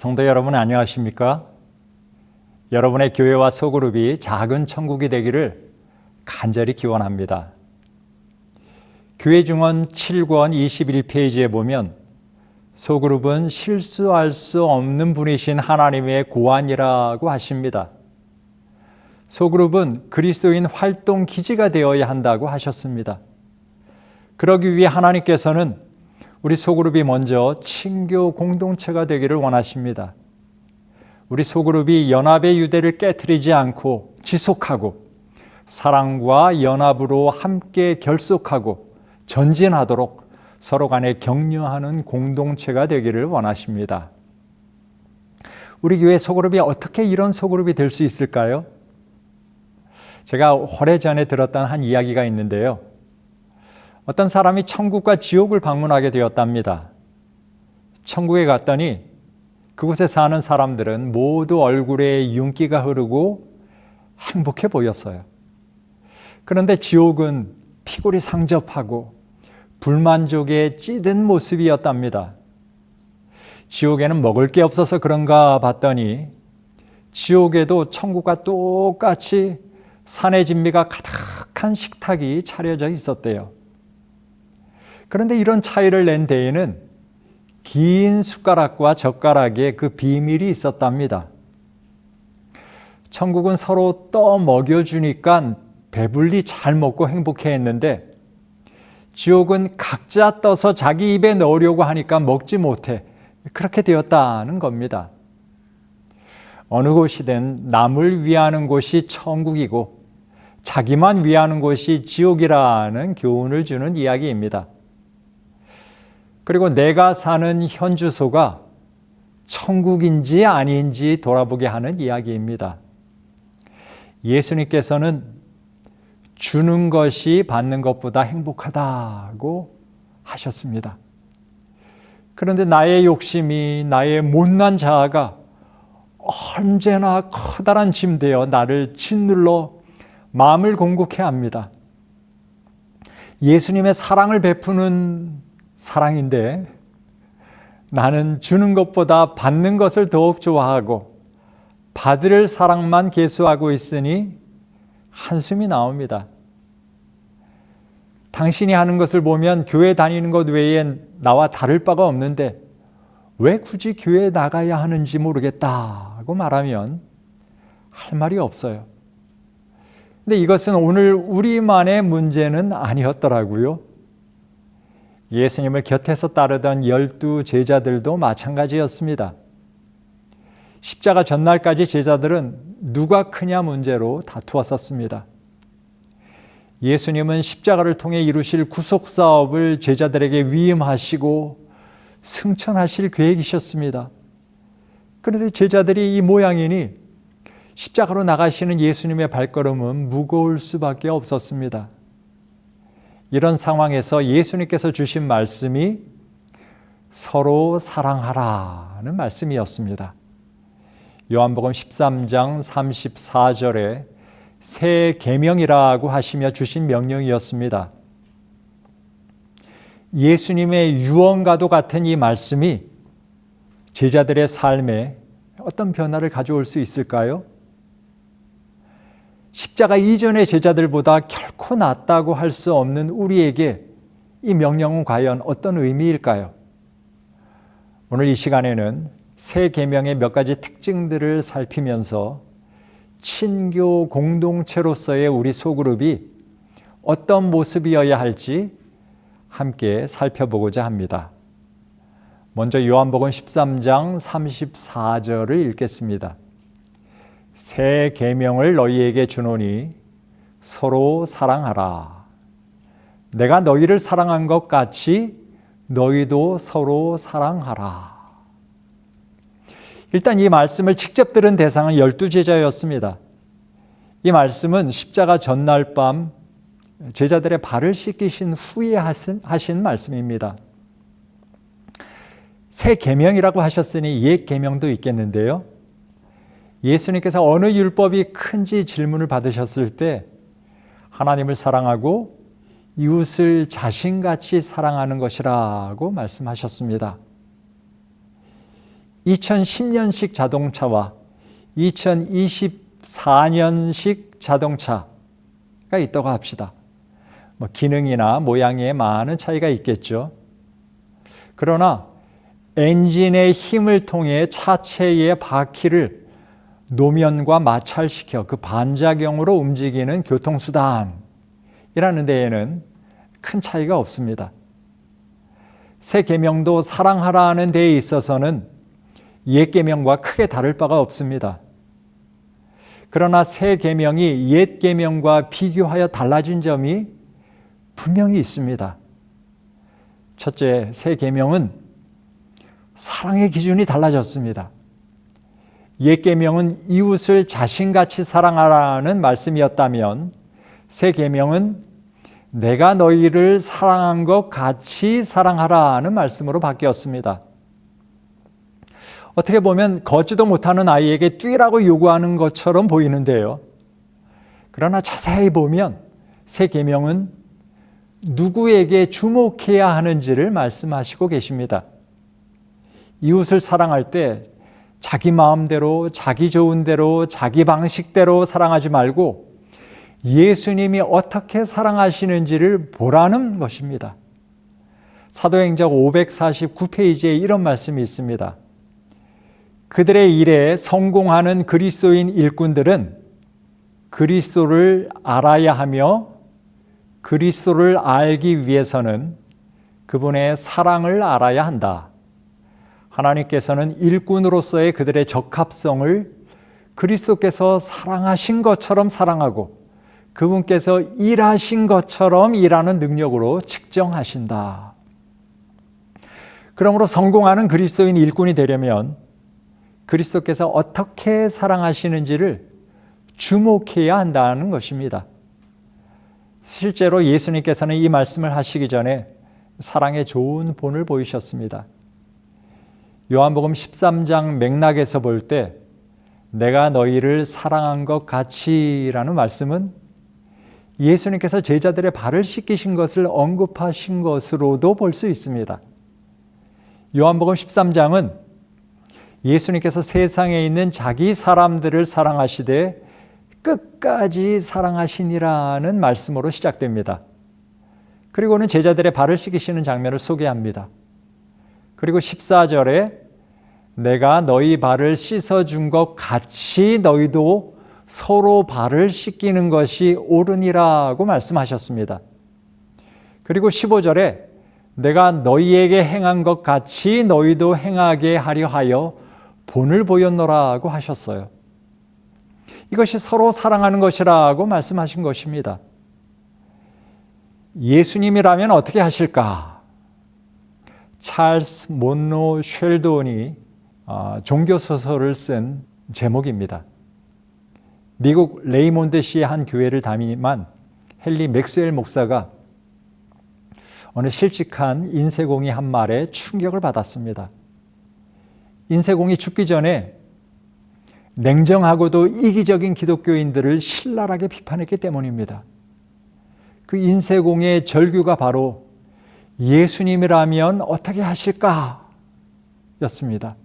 성도 여러분 안녕하십니까? 여러분의 교회와 소그룹이 작은 천국이 되기를 간절히 기원합니다. 교회 증언 7권 21페이지에 보면 소그룹은 실수할 수 없는 분이신 하나님의 고안이라고 하십니다. 소그룹은 그리스도인 활동 기지가 되어야 한다고 하셨습니다. 그러기 위해 하나님께서는 우리 소그룹이 먼저 친교 공동체가 되기를 원하십니다. 우리 소그룹이 연합의 유대를 깨트리지 않고 지속하고 사랑과 연합으로 함께 결속하고 전진하도록 서로 간에 격려하는 공동체가 되기를 원하십니다. 우리 교회 소그룹이 어떻게 이런 소그룹이 될 수 있을까요? 제가 오래전에 들었던 한 이야기가 있는데요. 어떤 사람이 천국과 지옥을 방문하게 되었답니다. 천국에 갔더니 그곳에 사는 사람들은 모두 얼굴에 윤기가 흐르고 행복해 보였어요. 그런데 지옥은 피골이 상접하고 불만족에 찌든 모습이었답니다. 지옥에는 먹을 게 없어서 그런가 봤더니 지옥에도 천국과 똑같이 산의 진미가 가득한 식탁이 차려져 있었대요. 그런데 이런 차이를 낸 데에는 긴 숟가락과 젓가락에 그 비밀이 있었답니다. 천국은 서로 떠 먹여주니까 배불리 잘 먹고 행복해 했는데 지옥은 각자 떠서 자기 입에 넣으려고 하니까 먹지 못해 그렇게 되었다는 겁니다. 어느 곳이든 남을 위하는 곳이 천국이고 자기만 위하는 곳이 지옥이라는 교훈을 주는 이야기입니다. 그리고 내가 사는 현 주소가 천국인지 아닌지 돌아보게 하는 이야기입니다. 예수님께서는 주는 것이 받는 것보다 행복하다고 하셨습니다. 그런데 나의 욕심이, 나의 못난 자아가 언제나 커다란 짐 되어 나를 짓눌러 마음을 공고케 합니다. 예수님의 사랑을 베푸는 사랑인데 나는 주는 것보다 받는 것을 더욱 좋아하고 받을 사랑만 계수하고 있으니 한숨이 나옵니다. 당신이 하는 것을 보면 교회 다니는 것 외엔 나와 다를 바가 없는데 왜 굳이 교회에 나가야 하는지 모르겠다고 말하면 할 말이 없어요. 근데 이것은 오늘 우리만의 문제는 아니었더라고요. 예수님을 곁에서 따르던 12 제자들도 마찬가지였습니다. 십자가 전날까지 제자들은 누가 크냐 문제로 다투었었습니다. 예수님은 십자가를 통해 이루실 구속사업을 제자들에게 위임하시고 승천하실 계획이셨습니다. 그런데 제자들이 이 모양이니 십자가로 나가시는 예수님의 발걸음은 무거울 수밖에 없었습니다. 이런 상황에서 예수님께서 주신 말씀이 서로 사랑하라는 말씀이었습니다. 요한복음 13장 34절에 새 계명이라고 하시며 주신 명령이었습니다. 예수님의 유언과도 같은 이 말씀이 제자들의 삶에 어떤 변화를 가져올 수 있을까요? 십자가 이전의 제자들보다 결코 낫다고 할 수 없는 우리에게 이 명령은 과연 어떤 의미일까요? 오늘 이 시간에는 새 계명의 몇 가지 특징들을 살피면서 친교 공동체로서의 우리 소그룹이 어떤 모습이어야 할지 함께 살펴보고자 합니다. 먼저 요한복음 13장 34절을 읽겠습니다. 새 계명을 너희에게 주노니 서로 사랑하라. 내가 너희를 사랑한 것 같이 너희도 서로 사랑하라. 일단 이 말씀을 직접 들은 대상은 12 제자였습니다. 이 말씀은 십자가 전날 밤 제자들의 발을 씻기신 후에 하신 말씀입니다. 새 계명이라고 하셨으니 옛 계명도 있겠는데요. 예수님께서 어느 율법이 큰지 질문을 받으셨을 때 하나님을 사랑하고 이웃을 자신같이 사랑하는 것이라고 말씀하셨습니다. 2010년식 자동차와 2024년식 자동차가 있다고 합시다. 기능이나 모양에 많은 차이가 있겠죠. 그러나 엔진의 힘을 통해 차체의 바퀴를 노면과 마찰시켜 그 반작용으로 움직이는 교통수단이라는 데에는 큰 차이가 없습니다. 새 계명도 사랑하라는 데에 있어서는 옛 계명과 크게 다를 바가 없습니다. 그러나 새 계명이 옛 계명과 비교하여 달라진 점이 분명히 있습니다. 첫째, 새 계명은 사랑의 기준이 달라졌습니다. 옛 계명은 이웃을 자신같이 사랑하라는 말씀이었다면 새 계명은 내가 너희를 사랑한 것 같이 사랑하라는 말씀으로 바뀌었습니다. 어떻게 보면 걷지도 못하는 아이에게 뛰라고 요구하는 것처럼 보이는데요. 그러나 자세히 보면 새 계명은 누구에게 주목해야 하는지를 말씀하시고 계십니다. 이웃을 사랑할 때 자기 마음대로, 자기 좋은 대로, 자기 방식대로 사랑하지 말고 예수님이 어떻게 사랑하시는지를 보라는 것입니다. 사도행전 549페이지에 이런 말씀이 있습니다. 그들의 일에 성공하는 그리스도인 일꾼들은 그리스도를 알아야 하며 그리스도를 알기 위해서는 그분의 사랑을 알아야 한다. 하나님께서는 일꾼으로서의 그들의 적합성을 그리스도께서 사랑하신 것처럼 사랑하고 그분께서 일하신 것처럼 일하는 능력으로 측정하신다. 그러므로 성공하는 그리스도인 일꾼이 되려면 그리스도께서 어떻게 사랑하시는지를 주목해야 한다는 것입니다. 실제로 예수님께서는 이 말씀을 하시기 전에 사랑의 좋은 본을 보이셨습니다. 요한복음 13장 맥락에서 볼 때 내가 너희를 사랑한 것 같이라는 말씀은 예수님께서 제자들의 발을 씻기신 것을 언급하신 것으로도 볼 수 있습니다. 요한복음 13장은 예수님께서 세상에 있는 자기 사람들을 사랑하시되 끝까지 사랑하시니라는 말씀으로 시작됩니다. 그리고는 제자들의 발을 씻기시는 장면을 소개합니다. 그리고 14절에 내가 너희 발을 씻어준 것 같이 너희도 서로 발을 씻기는 것이 옳으니라고 말씀하셨습니다. 그리고 15절에 내가 너희에게 행한 것 같이 너희도 행하게 하려 하여 본을 보였노라고 하셨어요. 이것이 서로 사랑하는 것이라고 말씀하신 것입니다. 예수님이라면 어떻게 하실까? 찰스 몬로 쉘돈이 종교소설을 쓴 제목입니다. 미국 레이몬드시의 한 교회를 담임한 헨리 맥스웰 목사가 어느 실직한 인쇄공이 한 말에 충격을 받았습니다. 인쇄공이 죽기 전에 냉정하고도 이기적인 기독교인들을 신랄하게 비판했기 때문입니다. 그 인쇄공의 절규가 바로 예수님이라면 어떻게 하실까? 였습니다.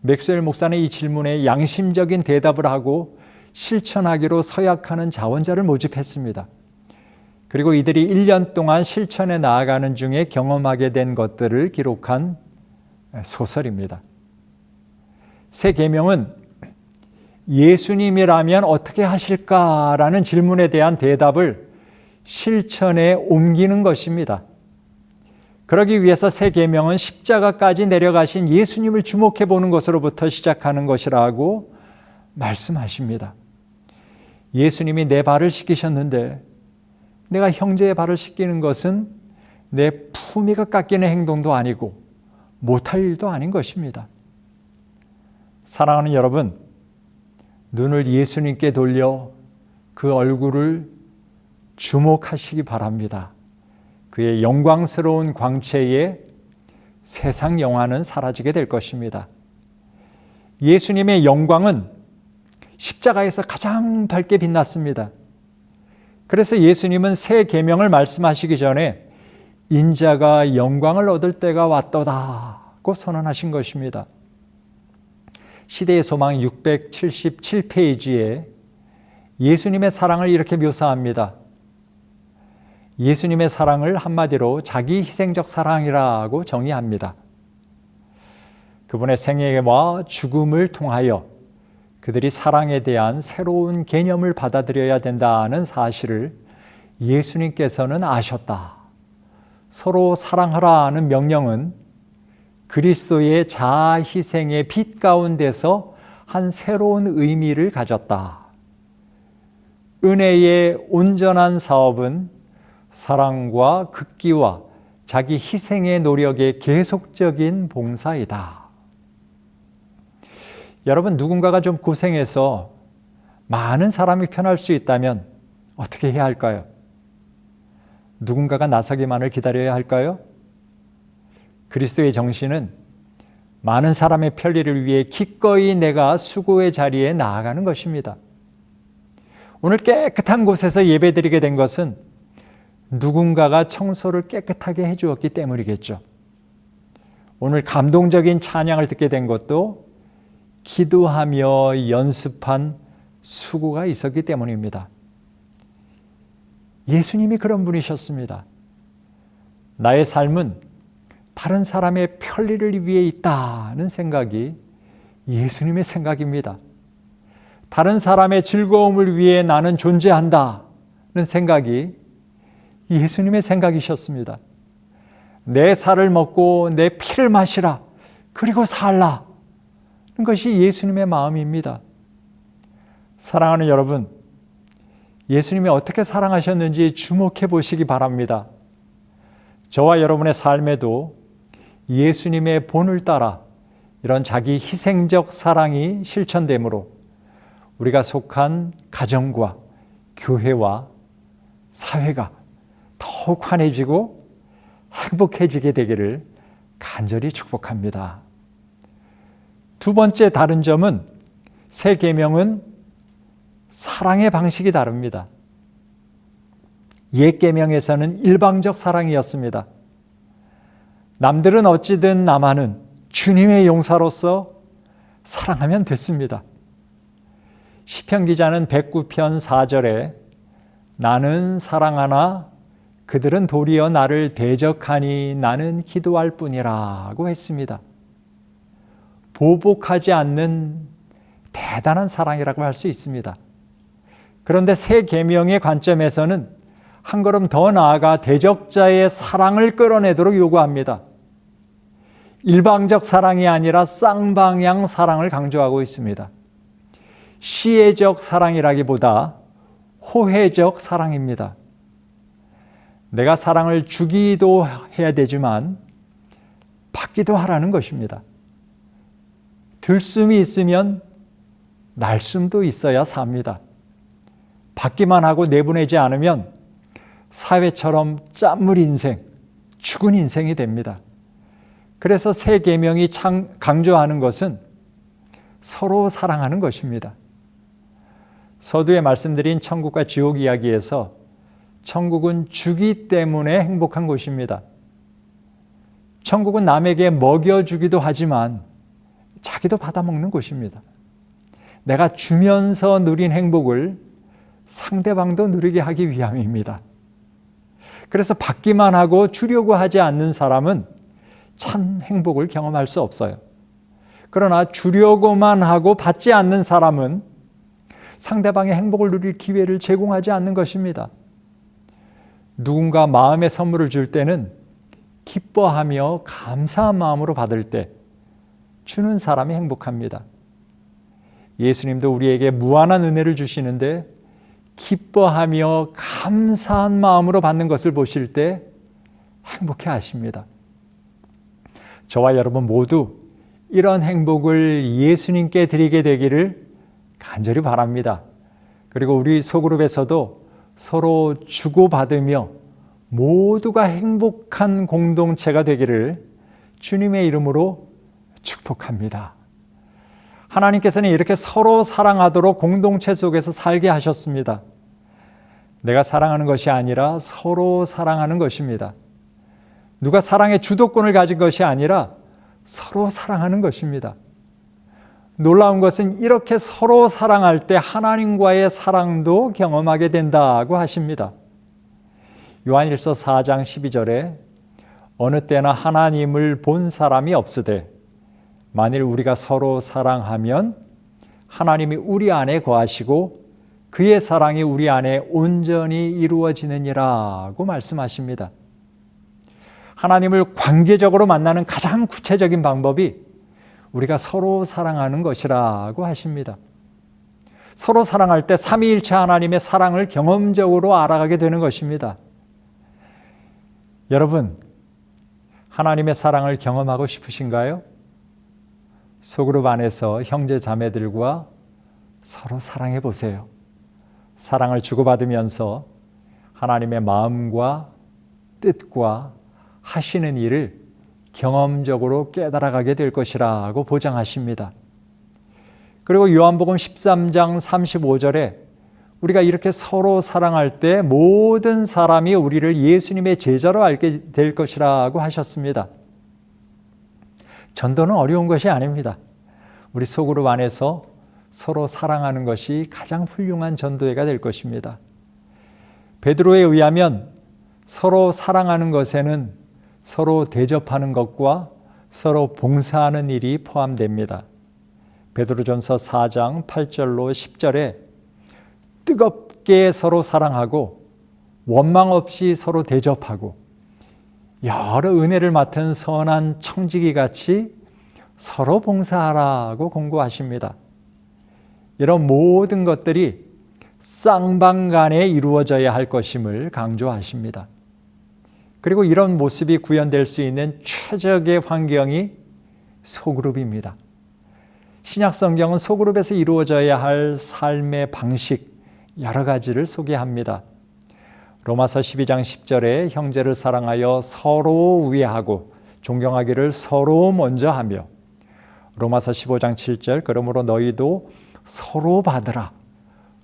맥스웰 목사는 이 질문에 양심적인 대답을 하고 실천하기로 서약하는 자원자를 모집했습니다. 그리고 이들이 1년 동안 실천해 나아가는 중에 경험하게 된 것들을 기록한 소설입니다. 새 계명은 예수님이라면 어떻게 하실까라는 질문에 대한 대답을 실천에 옮기는 것입니다. 그러기 위해서 새 계명은 십자가까지 내려가신 예수님을 주목해 보는 것으로부터 시작하는 것이라고 말씀하십니다. 예수님이 내 발을 씻기셨는데 내가 형제의 발을 씻기는 것은 내 품위가 깎이는 행동도 아니고 못할 일도 아닌 것입니다. 사랑하는 여러분, 눈을 예수님께 돌려 그 얼굴을 주목하시기 바랍니다. 그의 영광스러운 광채에 세상 영화는 사라지게 될 것입니다. 예수님의 영광은 십자가에서 가장 밝게 빛났습니다. 그래서 예수님은 새 계명을 말씀하시기 전에 인자가 영광을 얻을 때가 왔도다고 선언하신 것입니다. 시대의 소망 677페이지에 예수님의 사랑을 이렇게 묘사합니다. 예수님의 사랑을 한마디로 자기 희생적 사랑이라고 정의합니다. 그분의 생애와 죽음을 통하여 그들이 사랑에 대한 새로운 개념을 받아들여야 된다는 사실을 예수님께서는 아셨다. 서로 사랑하라는 명령은 그리스도의 자아 희생의 빛 가운데서 한 새로운 의미를 가졌다. 은혜의 온전한 사업은 사랑과 극기와 자기 희생의 노력의 계속적인 봉사이다. 여러분, 누군가가 좀 고생해서 많은 사람이 편할 수 있다면 어떻게 해야 할까요? 누군가가 나서기만을 기다려야 할까요? 그리스도의 정신은 많은 사람의 편리를 위해 기꺼이 내가 수고의 자리에 나아가는 것입니다. 오늘 깨끗한 곳에서 예배드리게 된 것은 누군가가 청소를 깨끗하게 해주었기 때문이겠죠. 오늘 감동적인 찬양을 듣게 된 것도 기도하며 연습한 수고가 있었기 때문입니다. 예수님이 그런 분이셨습니다. 나의 삶은 다른 사람의 편리를 위해 있다는 생각이 예수님의 생각입니다. 다른 사람의 즐거움을 위해 나는 존재한다는 생각이 예수님의 생각이셨습니다. 내 살을 먹고 내 피를 마시라, 그리고 살라. 것이 예수님의 마음입니다. 사랑하는 여러분, 예수님이 어떻게 사랑하셨는지 주목해 보시기 바랍니다. 저와 여러분의 삶에도 예수님의 본을 따라 이런 자기 희생적 사랑이 실천되므로 우리가 속한 가정과 교회와 사회가 더욱 환해지고 행복해지게 되기를 간절히 축복합니다. 두 번째 다른 점은 새 계명은 사랑의 방식이 다릅니다. 옛 계명에서는 일방적 사랑이었습니다. 남들은 어찌든 나만은 주님의 용사로서 사랑하면 됐습니다. 시편 기자는 109편 4절에 나는 사랑하나 그들은 도리어 나를 대적하니 나는 기도할 뿐이라고 했습니다. 보복하지 않는 대단한 사랑이라고 할 수 있습니다. 그런데 새 계명의 관점에서는 한 걸음 더 나아가 대적자의 사랑을 끌어내도록 요구합니다. 일방적 사랑이 아니라 쌍방향 사랑을 강조하고 있습니다. 시혜적 사랑이라기보다 호혜적 사랑입니다. 내가 사랑을 주기도 해야 되지만 받기도 하라는 것입니다. 들숨이 있으면 날숨도 있어야 삽니다. 받기만 하고 내보내지 않으면 사회처럼 짠물 인생, 죽은 인생이 됩니다. 그래서 새 계명이 강조하는 것은 서로 사랑하는 것입니다. 서두에 말씀드린 천국과 지옥 이야기에서 천국은 주기 때문에 행복한 곳입니다. 천국은 남에게 먹여주기도 하지만 자기도 받아먹는 곳입니다. 내가 주면서 누린 행복을 상대방도 누리게 하기 위함입니다. 그래서 받기만 하고 주려고 하지 않는 사람은 참 행복을 경험할 수 없어요. 그러나 주려고만 하고 받지 않는 사람은 상대방의 행복을 누릴 기회를 제공하지 않는 것입니다. 누군가 마음의 선물을 줄 때는 기뻐하며 감사한 마음으로 받을 때 주는 사람이 행복합니다. 예수님도 우리에게 무한한 은혜를 주시는데 기뻐하며 감사한 마음으로 받는 것을 보실 때 행복해 하십니다. 저와 여러분 모두 이런 행복을 예수님께 드리게 되기를 간절히 바랍니다. 그리고 우리 소그룹에서도 서로 주고받으며 모두가 행복한 공동체가 되기를 주님의 이름으로 축복합니다. 하나님께서는 이렇게 서로 사랑하도록 공동체 속에서 살게 하셨습니다. 내가 사랑하는 것이 아니라 서로 사랑하는 것입니다. 누가 사랑의 주도권을 가진 것이 아니라 서로 사랑하는 것입니다. 놀라운 것은 이렇게 서로 사랑할 때 하나님과의 사랑도 경험하게 된다고 하십니다. 요한일서 4장 12절에 어느 때나 하나님을 본 사람이 없으되 만일 우리가 서로 사랑하면 하나님이 우리 안에 거하시고 그의 사랑이 우리 안에 온전히 이루어지느니라고 말씀하십니다. 하나님을 관계적으로 만나는 가장 구체적인 방법이 우리가 서로 사랑하는 것이라고 하십니다. 서로 사랑할 때 삼위일체 하나님의 사랑을 경험적으로 알아가게 되는 것입니다. 여러분, 하나님의 사랑을 경험하고 싶으신가요? 소그룹 안에서 형제 자매들과 서로 사랑해 보세요. 사랑을 주고받으면서 하나님의 마음과 뜻과 하시는 일을 경험적으로 깨달아가게 될 것이라고 보장하십니다. 그리고 요한복음 13장 35절에 우리가 이렇게 서로 사랑할 때 모든 사람이 우리를 예수님의 제자로 알게 될 것이라고 하셨습니다. 전도는 어려운 것이 아닙니다. 우리 소그룹 안에서 서로 사랑하는 것이 가장 훌륭한 전도회가 될 것입니다. 베드로에 의하면 서로 사랑하는 것에는 서로 대접하는 것과 서로 봉사하는 일이 포함됩니다. 베드로전서 4장 8절로 10절에 뜨겁게 서로 사랑하고 원망 없이 서로 대접하고 여러 은혜를 맡은 선한 청지기 같이 서로 봉사하라고 공고하십니다. 이런 모든 것들이 쌍방간에 이루어져야 할 것임을 강조하십니다. 그리고 이런 모습이 구현될 수 있는 최적의 환경이 소그룹입니다. 신약 성경은 소그룹에서 이루어져야 할 삶의 방식 여러 가지를 소개합니다. 로마서 12장 10절에 형제를 사랑하여 서로 우애하고 존경하기를 서로 먼저 하며 로마서 15장 7절 그러므로 너희도 서로 받으라.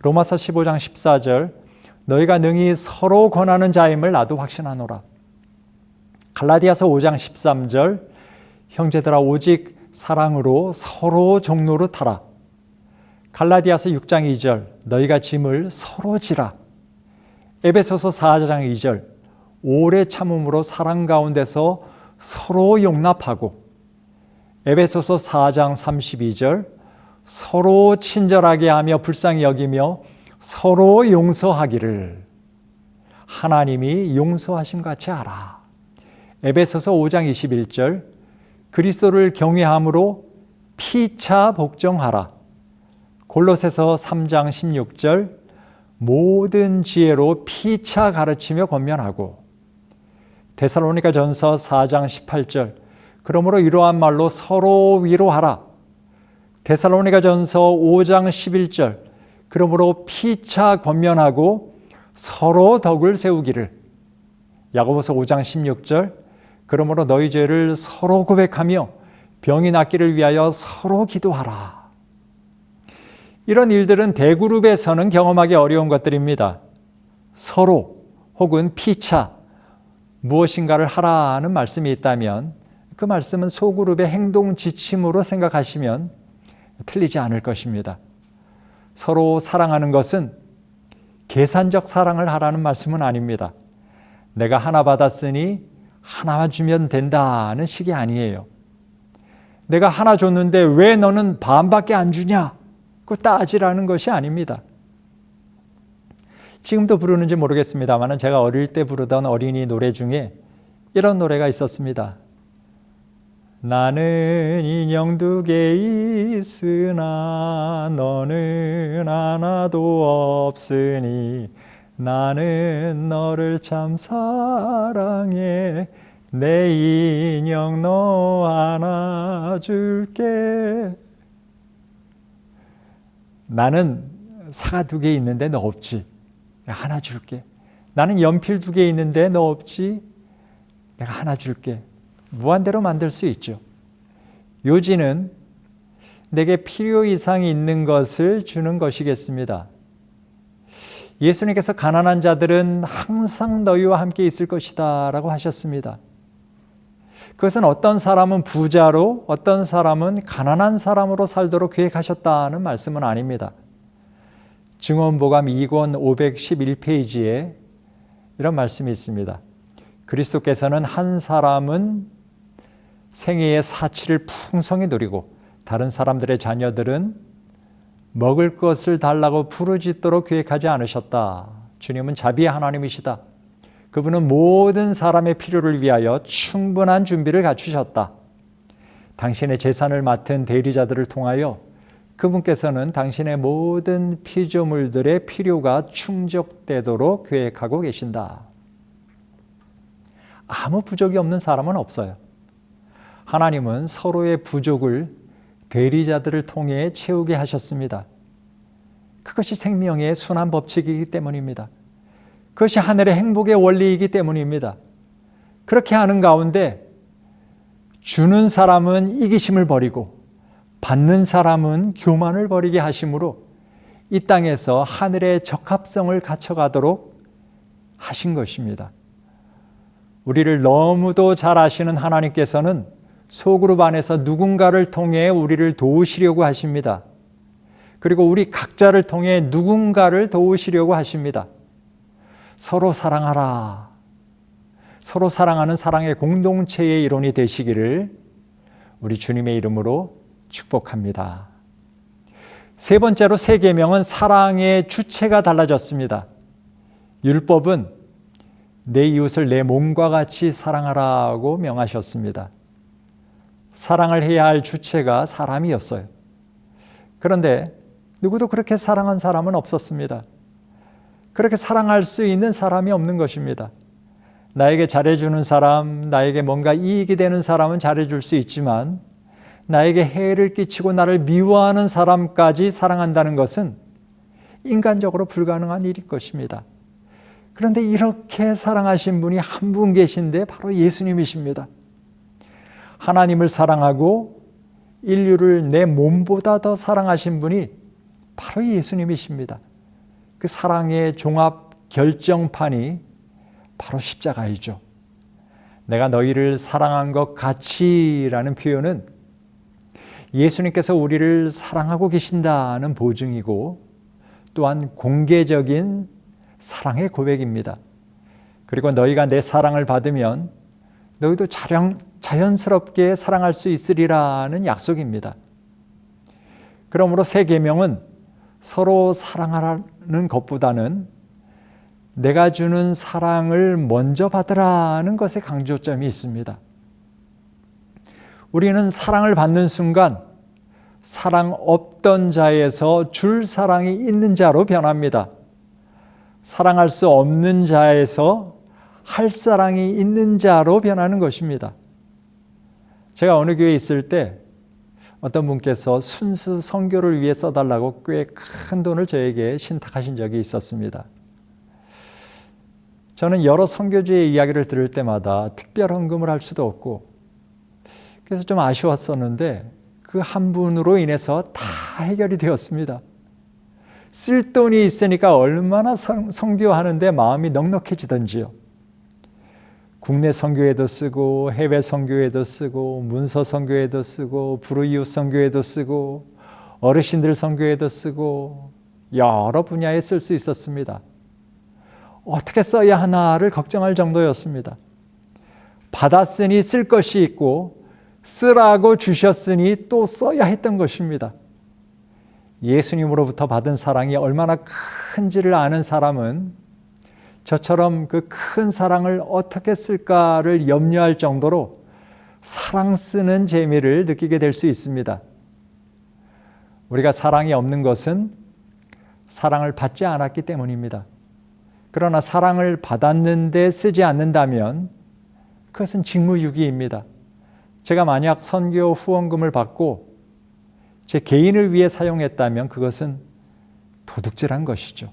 로마서 15장 14절 너희가 능히 서로 권하는 자임을 나도 확신하노라. 갈라디아서 5장 13절 형제들아 오직 사랑으로 서로 종로로 타라. 갈라디아서 6장 2절 너희가 짐을 서로 지라. 에베소서 4장 2절 오래 참음으로 사랑 가운데서 서로 용납하고 에베소서 4장 32절 서로 친절하게 하며 불쌍히 여기며 서로 용서하기를 하나님이 용서하심 같이 하라. 에베소서 5장 21절 그리스도를 경외함으로 피차 복종하라. 골로새서 3장 16절 모든 지혜로 피차 가르치며 권면하고 데살로니가전서 4장 18절 그러므로 이러한 말로 서로 위로하라. 데살로니가전서 5장 11절 그러므로 피차 권면하고 서로 덕을 세우기를. 야고보서 5장 16절 그러므로 너희 죄를 서로 고백하며 병이 낫기를 위하여 서로 기도하라. 이런 일들은 대그룹에서는 경험하기 어려운 것들입니다. 서로 혹은 피차 무엇인가를 하라는 말씀이 있다면 그 말씀은 소그룹의 행동 지침으로 생각하시면 틀리지 않을 것입니다. 서로 사랑하는 것은 계산적 사랑을 하라는 말씀은 아닙니다. 내가 하나 받았으니 하나만 주면 된다는 식이 아니에요. 내가 하나 줬는데 왜 너는 반밖에 안 주냐? 그 따지라는 것이 아닙니다. 지금도 부르는지 모르겠습니다만 제가 어릴 때 부르던 어린이 노래 중에 이런 노래가 있었습니다. 나는 인형 2개 있으나 너는 하나도 없으니 나는 너를 참 사랑해 내 인형 너 안아줄게. 나는 사과 2개 있는데 너 없지. 내가 하나 줄게. 나는 연필 2개 있는데 너 없지. 내가 하나 줄게. 무한대로 만들 수 있죠. 요지는 내게 필요 이상이 있는 것을 주는 것이겠습니다. 예수님께서 가난한 자들은 항상 너희와 함께 있을 것이다 라고 하셨습니다. 그것은 어떤 사람은 부자로 어떤 사람은 가난한 사람으로 살도록 계획하셨다는 말씀은 아닙니다. 증언보감 2권 511페이지에 이런 말씀이 있습니다. 그리스도께서는 한 사람은 생애의 사치를 풍성히 누리고 다른 사람들의 자녀들은 먹을 것을 달라고 부르짖도록 계획하지 않으셨다. 주님은 자비의 하나님이시다. 그분은 모든 사람의 필요를 위하여 충분한 준비를 갖추셨다. 당신의 재산을 맡은 대리자들을 통하여 그분께서는 당신의 모든 피조물들의 필요가 충족되도록 계획하고 계신다. 아무 부족이 없는 사람은 없어요. 하나님은 서로의 부족을 대리자들을 통해 채우게 하셨습니다. 그것이 생명의 순환 법칙이기 때문입니다. 그것이 하늘의 행복의 원리이기 때문입니다. 그렇게 하는 가운데 주는 사람은 이기심을 버리고 받는 사람은 교만을 버리게 하심으로 이 땅에서 하늘의 적합성을 갖춰가도록 하신 것입니다. 우리를 너무도 잘 아시는 하나님께서는 소그룹 안에서 누군가를 통해 우리를 도우시려고 하십니다. 그리고 우리 각자를 통해 누군가를 도우시려고 하십니다. 서로 사랑하라. 서로 사랑하는 사랑의 공동체의 일원이 되시기를 우리 주님의 이름으로 축복합니다. 세 번째로 새 계명은 사랑의 주체가 달라졌습니다. 율법은 내 이웃을 내 몸과 같이 사랑하라고 명하셨습니다. 사랑을 해야 할 주체가 사람이었어요. 그런데 누구도 그렇게 사랑한 사람은 없었습니다. 그렇게 사랑할 수 있는 사람이 없는 것입니다. 나에게 잘해주는 사람, 나에게 뭔가 이익이 되는 사람은 잘해줄 수 있지만 나에게 해를 끼치고 나를 미워하는 사람까지 사랑한다는 것은 인간적으로 불가능한 일일 것입니다. 그런데 이렇게 사랑하신 분이 한 분 계신데 바로 예수님이십니다. 하나님을 사랑하고 인류를 내 몸보다 더 사랑하신 분이 바로 예수님이십니다. 그 사랑의 종합 결정판이 바로 십자가이죠. 내가 너희를 사랑한 것 같이라는 표현은 예수님께서 우리를 사랑하고 계신다는 보증이고 또한 공개적인 사랑의 고백입니다. 그리고 너희가 내 사랑을 받으면 너희도 자연스럽게 사랑할 수 있으리라는 약속입니다. 그러므로 새 계명은 서로 사랑하라는 것보다는 내가 주는 사랑을 먼저 받으라는 것에 강조점이 있습니다. 우리는 사랑을 받는 순간 사랑 없던 자에서 줄 사랑이 있는 자로 변합니다. 사랑할 수 없는 자에서 할 사랑이 있는 자로 변하는 것입니다. 제가 어느 교회에 있을 때 어떤 분께서 순수 선교를 위해 써달라고 꽤 큰 돈을 저에게 신탁하신 적이 있었습니다. 저는 여러 선교주의 이야기를 들을 때마다 특별 헌금을 할 수도 없고 그래서 좀 아쉬웠었는데 그 한 분으로 인해서 다 해결이 되었습니다. 쓸 돈이 있으니까 얼마나 선교하는데 마음이 넉넉해지던지요. 국내 선교에도 쓰고 해외 선교에도 쓰고 문서 선교에도 쓰고 불우이웃 선교에도 쓰고 어르신들 선교에도 쓰고 여러 분야에 쓸 수 있었습니다. 어떻게 써야 하나를 걱정할 정도였습니다. 받았으니 쓸 것이 있고 쓰라고 주셨으니 또 써야 했던 것입니다. 예수님으로부터 받은 사랑이 얼마나 큰지를 아는 사람은 저처럼 그 큰 사랑을 어떻게 쓸까를 염려할 정도로 사랑 쓰는 재미를 느끼게 될 수 있습니다. 우리가 사랑이 없는 것은 사랑을 받지 않았기 때문입니다. 그러나 사랑을 받았는데 쓰지 않는다면 그것은 직무유기입니다. 제가 만약 선교 후원금을 받고 제 개인을 위해 사용했다면 그것은 도둑질한 것이죠.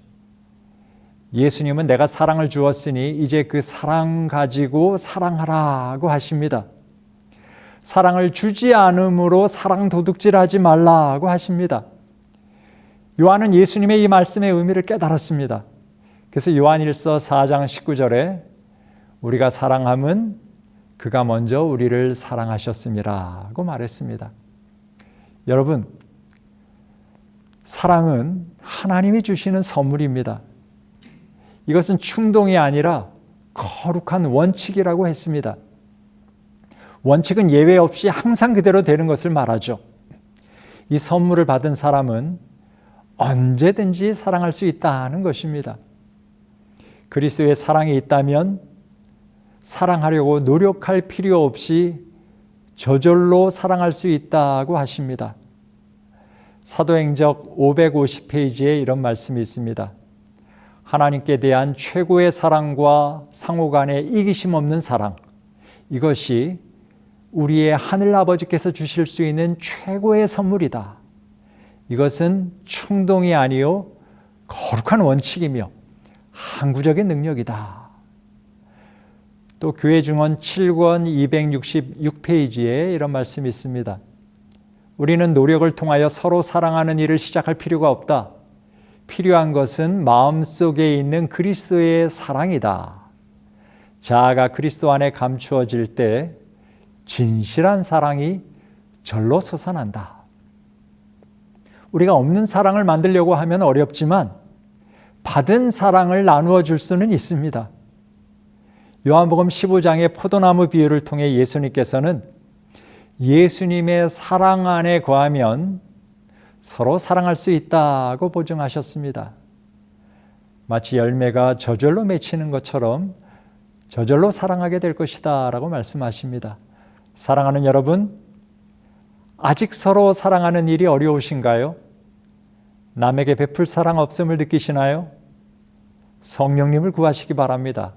예수님은 내가 사랑을 주었으니 이제 그 사랑 가지고 사랑하라고 하십니다. 사랑을 주지 않음으로 사랑 도둑질하지 말라고 하십니다. 요한은 예수님의 이 말씀의 의미를 깨달았습니다. 그래서 요한일서 4장 19절에 우리가 사랑함은 그가 먼저 우리를 사랑하셨음이라고 말했습니다. 여러분, 사랑은 하나님이 주시는 선물입니다. 이것은 충동이 아니라 거룩한 원칙이라고 했습니다. 원칙은 예외 없이 항상 그대로 되는 것을 말하죠. 이 선물을 받은 사람은 언제든지 사랑할 수 있다는 것입니다. 그리스도의 사랑이 있다면 사랑하려고 노력할 필요 없이 저절로 사랑할 수 있다고 하십니다. 사도행적 550페이지에 이런 말씀이 있습니다. 하나님께 대한 최고의 사랑과 상호 간의 이기심 없는 사랑, 이것이 우리의 하늘아버지께서 주실 수 있는 최고의 선물이다. 이것은 충동이 아니요 거룩한 원칙이며 항구적인 능력이다. 또 교회 증언 7권 266페이지에 이런 말씀이 있습니다. 우리는 노력을 통하여 서로 사랑하는 일을 시작할 필요가 없다. 필요한 것은 마음속에 있는 그리스도의 사랑이다. 자아가 그리스도 안에 감추어질 때 진실한 사랑이 절로 솟아난다. 우리가 없는 사랑을 만들려고 하면 어렵지만 받은 사랑을 나누어 줄 수는 있습니다. 요한복음 15장의 포도나무 비유를 통해 예수님께서는 예수님의 사랑 안에 거하면 서로 사랑할 수 있다고 보증하셨습니다. 마치 열매가 저절로 맺히는 것처럼 저절로 사랑하게 될 것이다 라고 말씀하십니다. 사랑하는 여러분, 아직 서로 사랑하는 일이 어려우신가요? 남에게 베풀 사랑 없음을 느끼시나요? 성령님을 구하시기 바랍니다.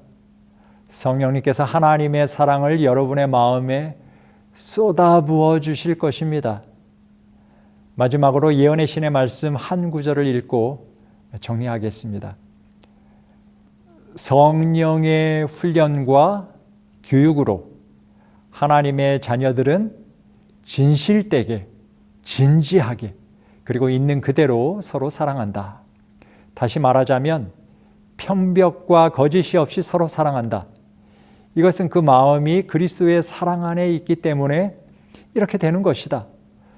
성령님께서 하나님의 사랑을 여러분의 마음에 쏟아부어 주실 것입니다. 마지막으로 예언의 신의 말씀 한 구절을 읽고 정리하겠습니다. 성령의 훈련과 교육으로 하나님의 자녀들은 진실되게, 진지하게, 그리고 있는 그대로 서로 사랑한다. 다시 말하자면 편벽과 거짓이 없이 서로 사랑한다. 이것은 그 마음이 그리스도의 사랑 안에 있기 때문에 이렇게 되는 것이다.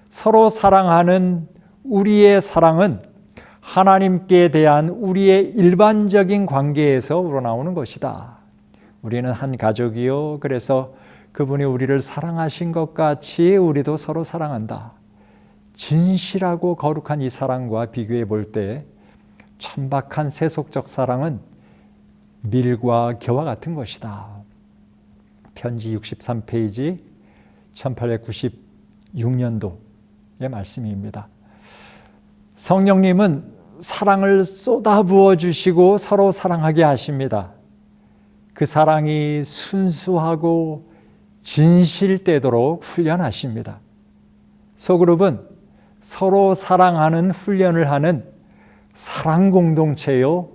서로 사랑하는 우리의 사랑은 하나님께 대한 우리의 일반적인 관계에서 우러나오는 것이다. 우리는 한 가족이요. 그래서 그분이 우리를 사랑하신 것 같이 우리도 서로 사랑한다. 진실하고 거룩한 이 사랑과 비교해 볼 때 천박한 세속적 사랑은 밀과 겨와 같은 것이다. 편지 63페이지 1896년도의 말씀입니다. 성령님은 사랑을 쏟아부어 주시고 서로 사랑하게 하십니다. 그 사랑이 순수하고 진실되도록 훈련하십니다. 소그룹은 서로 사랑하는 훈련을 하는 사랑 공동체요,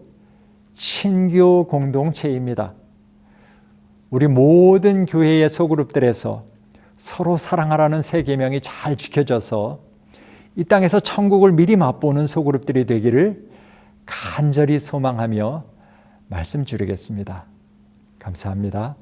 친교 공동체입니다. 우리 모든 교회의 소그룹들에서 서로 사랑하라는 세 계명이 잘 지켜져서 이 땅에서 천국을 미리 맛보는 소그룹들이 되기를 간절히 소망하며 말씀 드리겠습니다. 감사합니다.